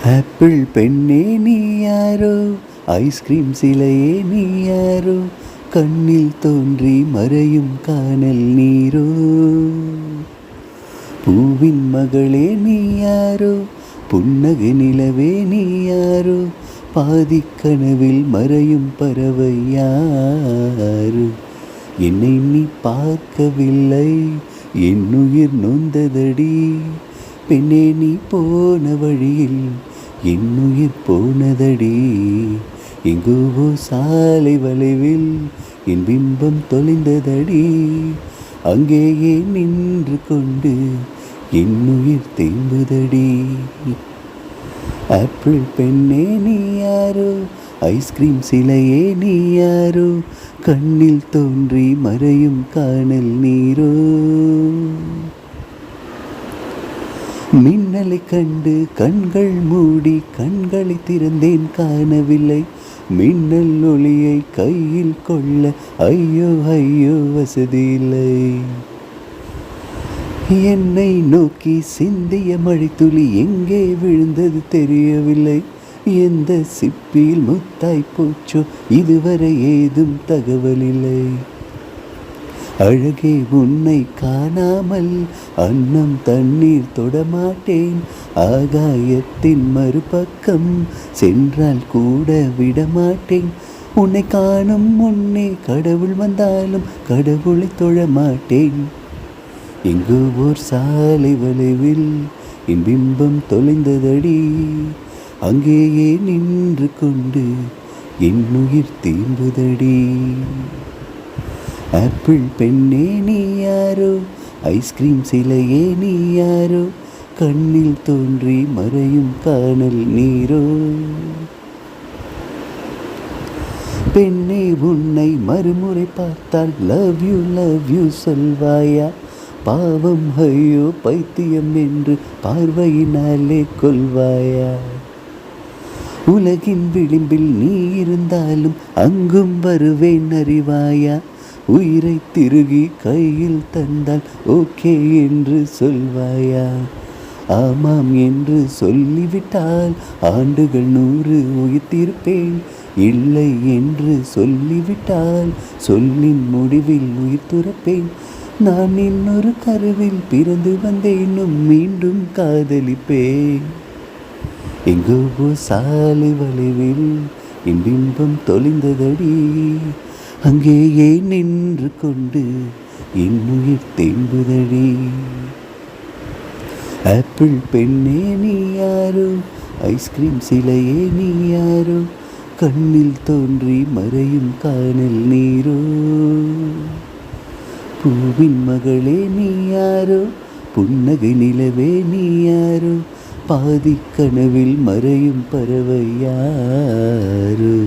Apple பெண்ணே நீ யாரோ, ஐஸ்கிரீம் சிலையே நீ யாரோ, கண்ணில் தோன்றி மறையும் காணல் நீரோ. பூவின் மகளே நீ யாரோ, புன்னகை நிலவே நீ யாரோ, பாதிக்கனவில் மறையும் பறவை யாரு. என்னை நீ பார்க்கவில்லை, என் உயிர் நொந்ததடி, பெண்ணே நீ போன வழியில் என் உயிர் போனதடி. எங்கோ சாலை வளைவில் என் பிம்பம் தொலைந்ததடி, அங்கேயே நின்று கொண்டு என் உயிர் தேம்புதடி. ஆப்பிள் பெண்ணே நீ யாரோ, ஐஸ்கிரீம் சிலையே நீ யாரோ, கண்ணில் தோன்றி மறையும் காணல் நீரோ. மின்னலை கண்டு கண்கள் மூடி கண்களை திறந்தேன் காணவில்லை, மின்னல் ஒளியை கையில் கொள்ள ஐயோ ஐயோ வசதியில்லை. என்னை நோக்கி சிந்திய மழைத்துளி எங்கே விழுந்தது தெரியவில்லை, எந்த சிப்பியில் முத்தாய் போச்சோ இதுவரை ஏதும் தகவல் இல்லை. அழகே உன்னை காணாமல் அன்னம் தண்ணீர் தொடமாட்டேன், ஆகாயத்தின் மறுபக்கம் சென்றால் கூட விடமாட்டேன். உன்னை காணும் முன்னே கடவுள் வந்தாலும் கடவுளை தொழமாட்டேன். எங்கோ ஓர் சாலை வளைவில் என் பிம்பம் தொலைந்ததடி, அங்கேயே நின்று கொண்டு என் உயிர் தீம்புதடி. ஆப்பிள் பெண்ணே நீ யாரோ, ஐஸ்கிரீம் சிலையே நீ யாரோ, கண்ணில் தோன்றி மறையும் காணல் நீரோ. பெண்ணே உன்னை மறுமுறை பார்த்தால் லவ் யூ சொல்வாயா, பாவம் ஐயோ பைத்தியம் என்று பார்வையினாலே கொள்வாயா. உலகின் விளிம்பில் நீ இருந்தாலும் அங்கும் வருவேன் அறிவாயா, உயிரை திருகி கையில் தந்தால் ஓகே என்று சொல்வாயா. ஆமாம் என்று சொல்லிவிட்டால் ஆண்டுகள் 100 உயிர்த்திருப்பேன், இல்லை என்று சொல்லிவிட்டால் சொல்லின் முடிவில் உயிர் துறப்பேன். நான் இன்னொரு கருவில் பிறந்து வந்தேனும் மீண்டும் காதலிப்பேன். எங்கோ சாலை வளைவில் என் பிம்பம் தொலைந்ததடி, அங்கேயே நின்று கொண்டு என் உயிர் தேம்புதடி. ஆப்பிள் பெண்ணே நீ யாரோ, ஐஸ்கிரீம் சிலையே நீ யாரோ, கண்ணில் தோன்றி மறையும் காணல் நீரோ. பூவின் மகளே நீ யாரோ, புன்னகை நிலவே நீ யாரோ, பாதி கனவில் மறையும் பறவை யாரோ.